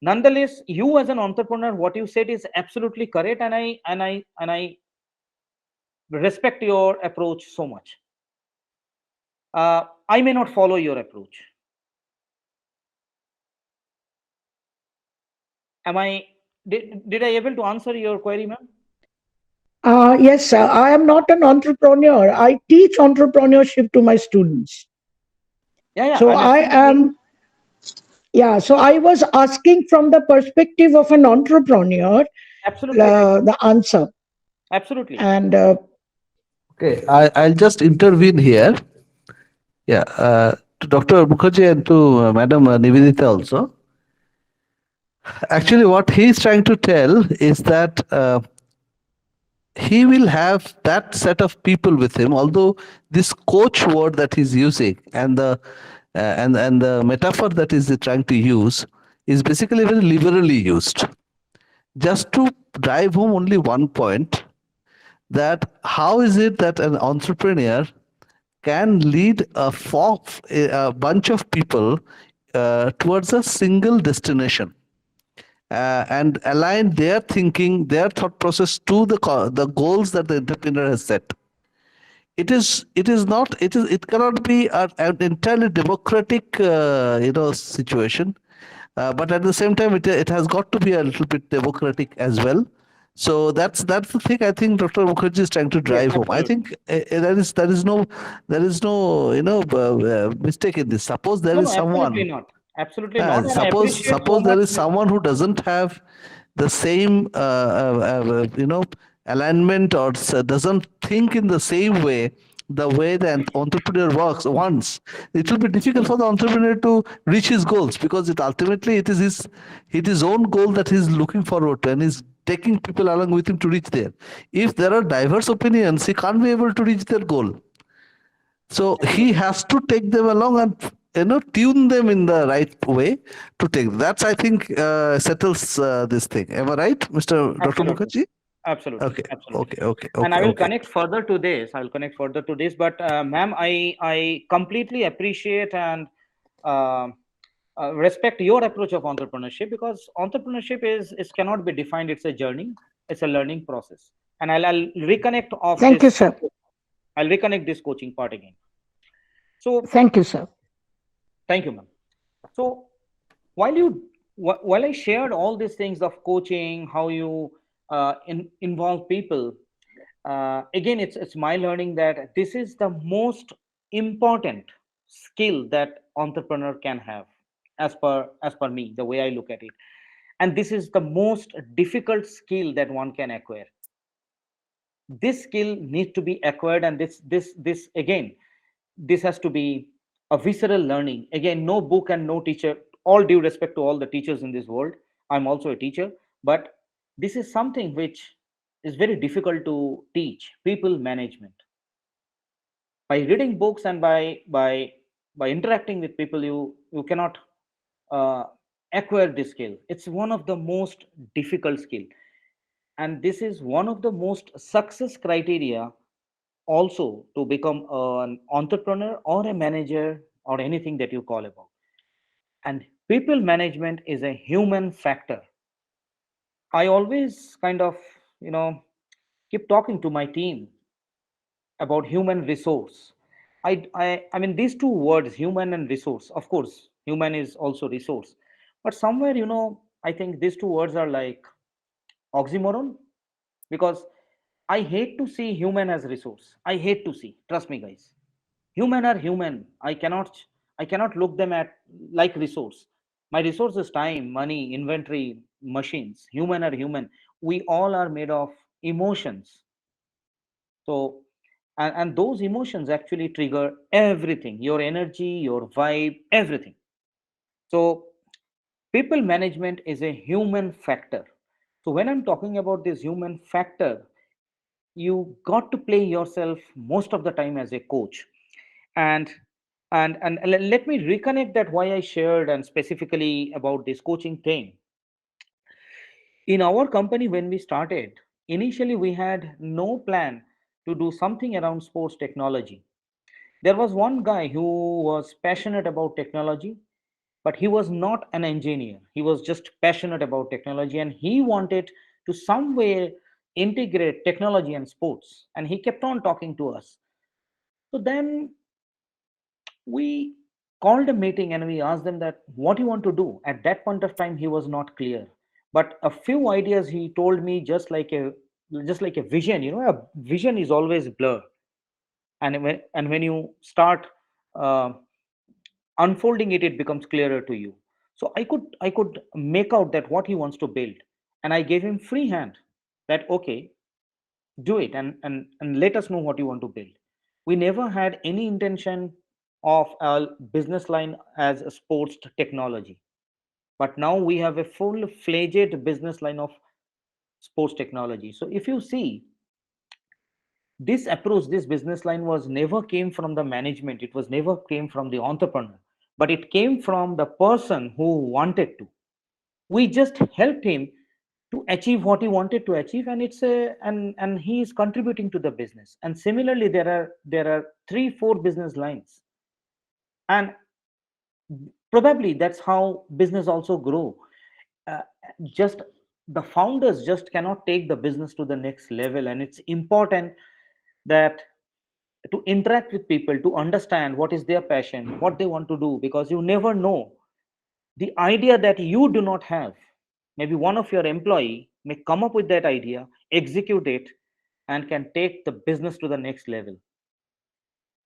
Nonetheless, you as an entrepreneur, what you said is absolutely correct, and I respect your approach so much. I may not follow your approach. Am I did I able to answer your query, ma'am? Yes, sir. I am not an entrepreneur. I teach entrepreneurship to my students. Yeah, So I'm I absolutely am, yeah. So I was asking from the perspective of an entrepreneur, absolutely right. the answer. Absolutely. And Okay, I'll just intervene here. Yeah, to Dr. Mukherjee and to Madam Nivedita also. Actually, what he's trying to tell is that he will have that set of people with him. Although this coach word that he's using and the and the metaphor that he's trying to use is basically very liberally used, just to drive home only one point, that how is it that an entrepreneur can lead a bunch of people towards a single destination and align their thinking, their thought process to the goals that the entrepreneur has set. It cannot be an entirely democratic situation, but at the same time it has got to be a little bit democratic as well. So that's the thing I think Dr. Mukherjee is trying to Yes, drive home. I absolutely. think there is no mistake in this. Suppose there No, is no, absolutely someone, not. Absolutely not. And I suppose appreciate so suppose there much. is someone who doesn't have the same alignment or doesn't think in the same way, the way the entrepreneur works once, it will be difficult for the entrepreneur to reach his goals, because it is his own goal that he's looking forward to, and he's taking people along with him to reach there. If there are diverse opinions, he can't be able to reach their goal. So he Absolutely. has to take them along, and tune them in the right way to take. That's, I think, settles this thing. Am I right, Mr. Dr. Absolutely. Mukherjee? Absolutely. Okay, Absolutely. okay, okay, And I okay, will okay. connect further to this. I will connect further to this. But ma'am, I completely appreciate and uh, respect your approach of entrepreneurship, because entrepreneurship is cannot be defined. It's a journey. It's a learning process. And I'll reconnect of Thank you, this. sir. I'll reconnect this coaching part again. So Thank you, sir. thank you, ma'am. So while I shared all these things of coaching, how you involve people, again, it's my learning that this is the most important skill that entrepreneur can have, as per me, the way I look at it. And this is the most difficult skill that one can acquire. This skill needs to be acquired, and this again, this has to be a visceral learning. Again, no book and no teacher. All due respect to all the teachers in this world, I'm also a teacher, but this is something which is very difficult to teach. People management, by reading books and by interacting with people, you cannot uh, acquire this skill. It's one of the most difficult skill, and this is one of the most success criteria also to become an entrepreneur or a manager or anything that you call about. And people management is a human factor. I always kind of, you know, keep talking to my team about human resource. I mean, these two words, human and resource, of course, human is also resource. But somewhere, I think these two words are like oxymoron, because I hate to see human as resource. I hate to see, trust me, guys. Human are human. I cannot look them at like resource. My resource is time, money, inventory, machines. Human are human. We all are made of emotions. So, and those emotions actually trigger everything, your energy, your vibe, everything. So, people management is a human factor. So, when I'm talking about this human factor, you got to play yourself most of the time as a coach. And let me reconnect that why I shared and specifically about this coaching thing. In our company, when we started, initially we had no plan to do something around sports technology. There was one guy who was passionate about technology, but he was not an engineer. He was just passionate about technology, and he wanted to some way integrate technology and sports. And he kept on talking to us. So then we called a meeting and we asked them that what you want to do. At that point of time, he was not clear, but a few ideas he told me, just like a vision. A vision is always blur, and when you start uh, unfolding it, it becomes clearer to you. So I could make out that what he wants to build, and I gave him free hand that okay, do it, and let us know what you want to build. We never had any intention of our business line as a sports technology, but now we have a full-fledged business line of sports technology. So if you see, this approach, this business line was never came from the management, it was never came from the entrepreneur, but it came from the person who wanted to. We just helped him to achieve what he wanted to achieve, and and he is contributing to the business. And similarly, there are 3 4 business lines, and probably that's how business also grow. uh, just the founders just cannot take the business to the next level, and it's important that to interact with people, to understand what is their passion, what they want to do, because you never know the idea that you do not have. Maybe one of your employee may come up with that idea, execute it, and can take the business to the next level.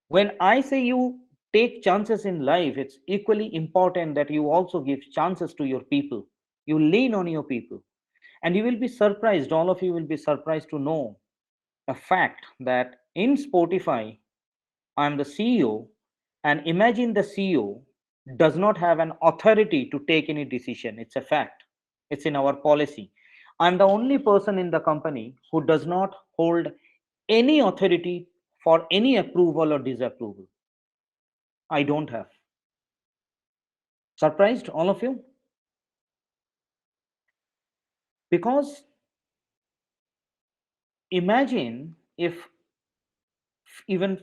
When I say you take chances in life, it's equally important that you also give chances to your people. You lean on your people, and you will be surprised, all of you will be surprised to know a fact that in Spotify, I'm the CEO, and imagine the CEO does not have an authority to take any decision. It's a fact. It's in our policy. I'm the only person in the company who does not hold any authority for any approval or disapproval. I don't have. Surprised, all of you? Because imagine if even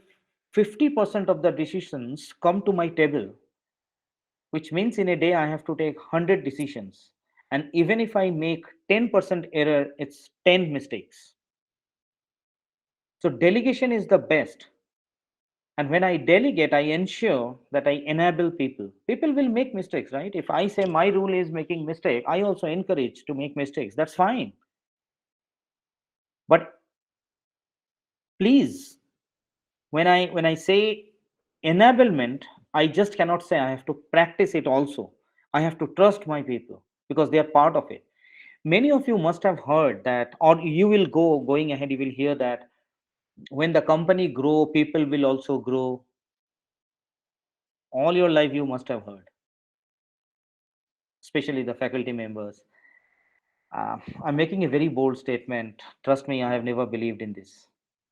50% of the decisions come to my table, which means in a day I have to take 100 decisions. And even if I make 10% error, it's 10 mistakes. So delegation is the best. And when I delegate, I ensure that I enable people. People will make mistakes, right? If I say my rule is making mistake, I also encourage to make mistakes. That's fine. But please, when I say enablement, I just cannot say I have to practice it also. I have to trust my people because they are part of it. Many of you must have heard that, or you will going ahead, you will hear that when the company grow, people will also grow. All your life you must have heard, especially the faculty members. I'm making a very bold statement. Trust me, I have never believed in this.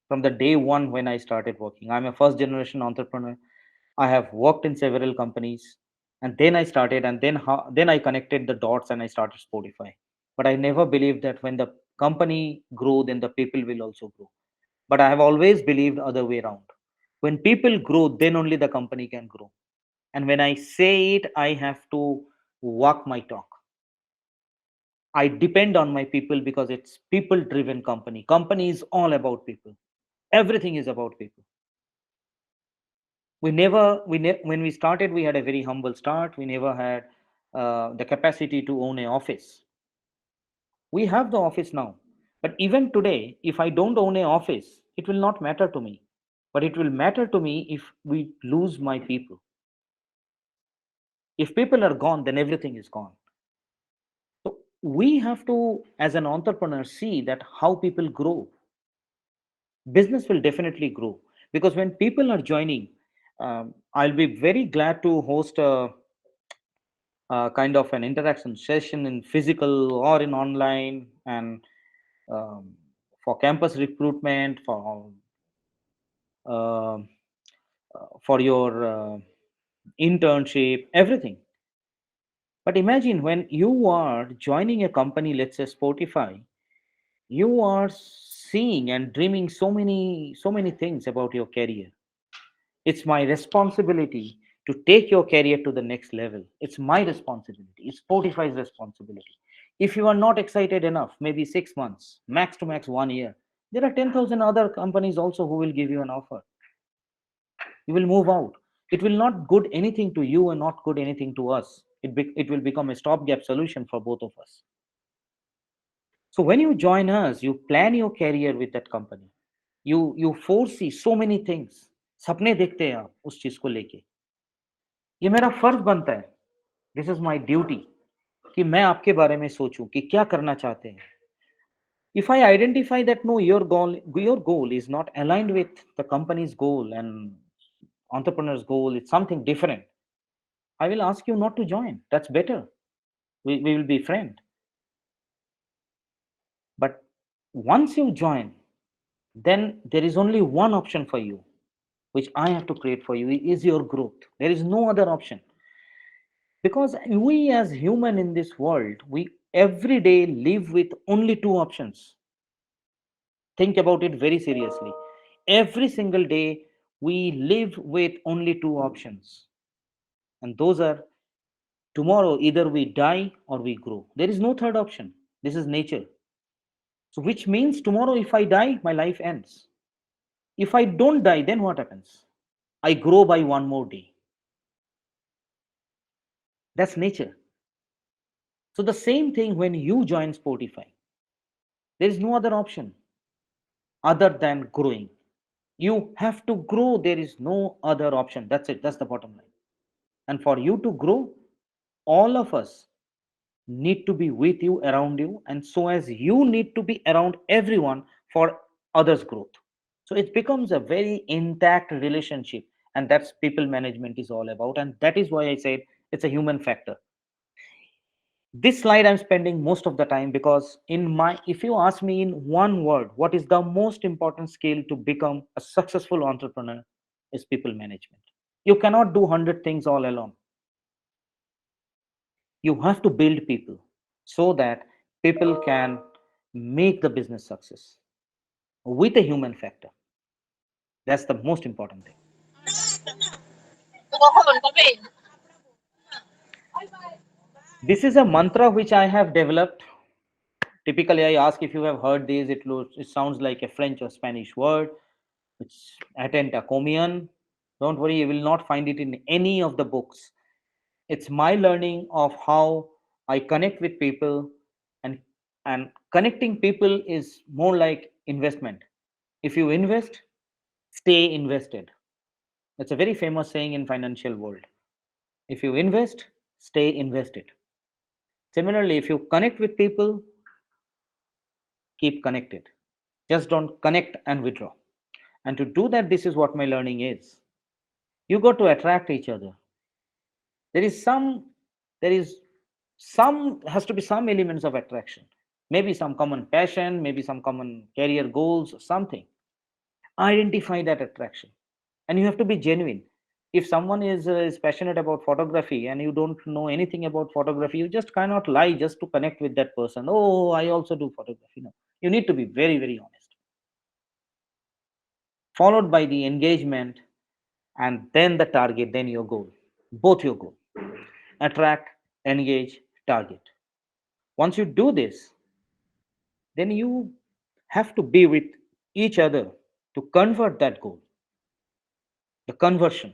From the day one when I started working, I'm a first generation entrepreneur. I have worked in several companies, and then I started, and then I connected the dots and I started Spotify. But I never believed that when the company grow, then the people will also grow. But I have always believed other way around. When people grow, then only the company can grow. And when I say it, I have to walk my talk. I depend on my people because it's people driven company. Company is all about people. Everything is about people. When we started, we had a very humble start. We never had the capacity to own an office. We have the office now. But even today, if I don't own an office, it will not matter to me. But it will matter to me if we lose my people. If people are gone, then everything is gone. So we have to, as an entrepreneur, see that how people grow. Business will definitely grow because when people are joining, I'll be very glad to host a kind of an interaction session in physical or in online, and um, for campus recruitment, uh, for your internship, everything. But imagine when you are joining a company, let's say Spotify, you are seeing and dreaming so many things about your career. It's my responsibility to take your career to the next level. It's my responsibility. It's Spotify's responsibility. If you are not excited enough, maybe 6 months, max to max 1 year, there are 10,000 other companies also who will give you an offer. You will move out. It will not good anything to you and not good anything to us. It will become a stopgap solution for both of us. So when you join us, you plan your career with that company. You foresee so many things. सपने देखते हैं आप उस चीज को लेके. ये मेरा फर्ज बनता है. दिस इज माई ड्यूटी कि मैं आपके बारे में सोचूं कि क्या करना चाहते हैं. If I identify that no, your goal is not aligned with the company's goal and entrepreneur's goal, it's something different, I will ask you not to join. That's better. We will be friends. But once you join, then there is only one option for you, which I have to create for you, is your growth. There is no other option. Because we as human in this world, we every day live with only two options. Think about it very seriously. Every single day, we live with only two options. And those are tomorrow, either we die or we grow. There is no third option. This is nature. So, which means tomorrow, if I die, my life ends. If I don't die, then what happens? I grow by one more day. That's nature. So, the same thing when you join Spotify, there is no other option other than growing. You have to grow. There is no other option. That's it. That's the bottom line. And for you to grow, all of us need to be with you, around you, and so as you need to be around everyone for others' growth. So it becomes a very intact relationship, and that's people management is all about. And that is why I said it's a human factor. This slide I'm spending most of the time because if you ask me in one word, what is the most important skill to become a successful entrepreneur, is people management. You cannot do 100 things all alone. You have to build people so that people can make the business success with a human factor. That's the most important thing. This is a mantra which I have developed. Typically, I ask if you have heard this. It sounds like a French or Spanish word. It's atenta comian. Don't worry, you will not find it in any of the books. It's my learning of how I connect with people, and connecting people is more like investment. If you invest, stay invested. That's a very famous saying in financial world. If you invest, stay invested. Similarly, if you connect with people, keep connected. Just don't connect and withdraw. And to do that, this is what my learning is. You got to attract each other. There is some, there is some, has to be some elements of attraction. Maybe some common passion, maybe some common career goals, something. Identify that attraction. And you have to be genuine. If someone is passionate about photography and you don't know anything about photography, you just cannot lie just to connect with that person. Oh, I also do photography. No, you need to be very, very honest. Followed by the engagement, and then the target, then your goal. Both your goal. Attract, engage, target. Once you do this, then you have to be with each other to convert that goal. The conversion.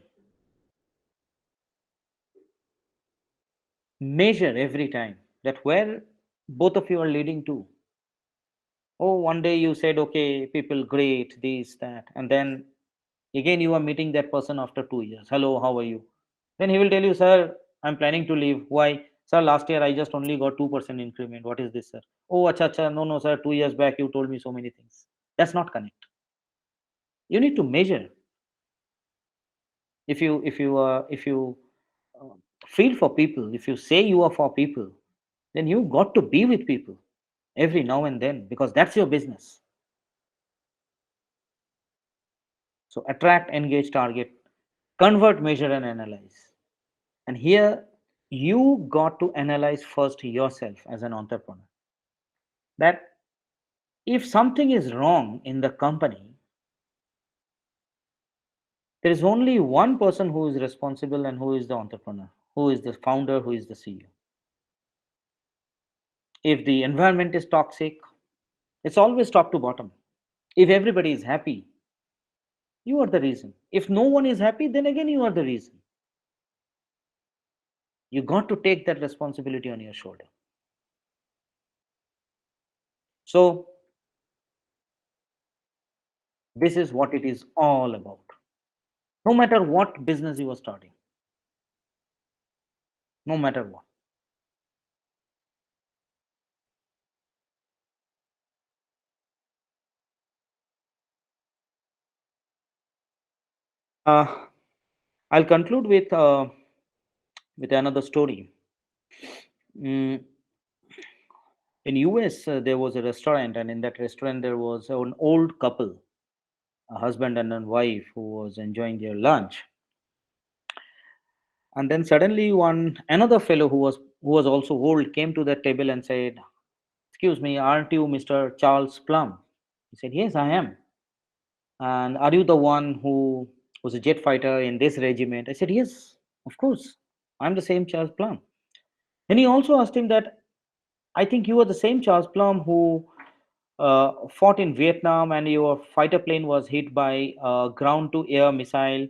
Measure every time that where both of you are leading to. Oh, one day you said, okay, people great, this, that, and then again you are meeting that person after 2 years. Hello, how are you? Then he will tell you, sir, I'm planning to leave. Why? Sir, last year I just only got 2% increment. What is this, sir? Oh, acha, acha. No, no, sir. 2 years back you told me so many things. That's not connect. You need to measure. If you uh, feel for people, if you say you are for people, then you got to be with people every now and then, because that's your business. So attract, engage, target, convert, measure, and analyze. And here you got to analyze first yourself as an entrepreneur. That if something is wrong in the company, there is only one person who is responsible, and who is the entrepreneur, who is the founder, who is the CEO. If the environment is toxic, it's always top to bottom. If everybody is happy, you are the reason. If no one is happy, then again you are the reason. You got to take that responsibility on your shoulder. So this is what it is all about. No matter what business you are starting, no matter what. Uh, I'll conclude with another story. Mm, in US, there was a restaurant, and in that restaurant there was an old couple, a husband and a wife, who was enjoying their lunch. And then suddenly, another fellow who was also old came to the table and said, "Excuse me, aren't you Mr. Charles Plum?" He said, "Yes, I am." "And are you the one who was a jet fighter in this regiment?" I said, "Yes, of course. I'm the same Charles Plum." Then he also asked him that, "I think you are the same Charles Plum who fought in Vietnam, and your fighter plane was hit by a ground to air missile,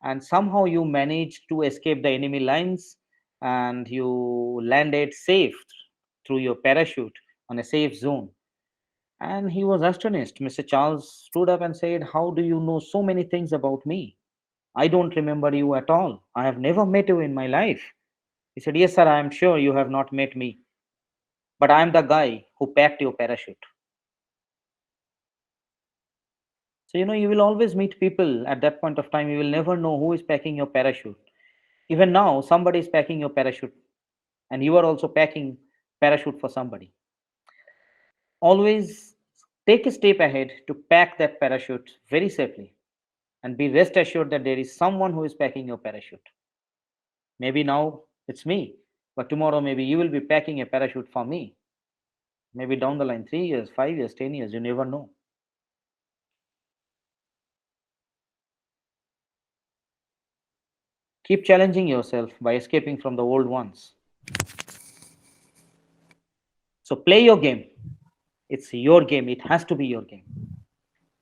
and somehow you managed to escape the enemy lines, and you landed safe through your parachute on a safe zone." And he was astonished. Mr. Charles stood up and said, "How do you know so many things about me? I don't remember you at all. I have never met you in my life." He said, "Yes, sir, I am sure you have not met me, but I am the guy who packed your parachute." So, you will always meet people at that point of time. You will never know who is packing your parachute. Even now, somebody is packing your parachute, and you are also packing parachute for somebody. Always take a step ahead to pack that parachute very safely, and be rest assured that there is someone who is packing your parachute. Maybe now it's me. But tomorrow, maybe you will be packing a parachute for me. Maybe down the line, 3 years, 5 years, 10 years, you never know. Keep challenging yourself by escaping from the old ones. So play your game. It's your game. It has to be your game.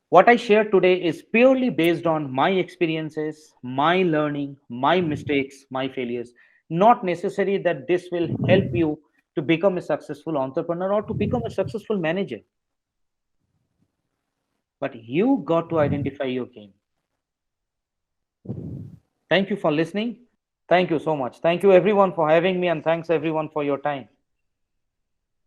What I shared today is purely based on my experiences, my learning, my mistakes, my failures. Not necessary that this will help you to become a successful entrepreneur or to become a successful manager. But you got to identify your game. Thank you for listening. Thank you so much. Thank you everyone for having me, and thanks everyone for your time.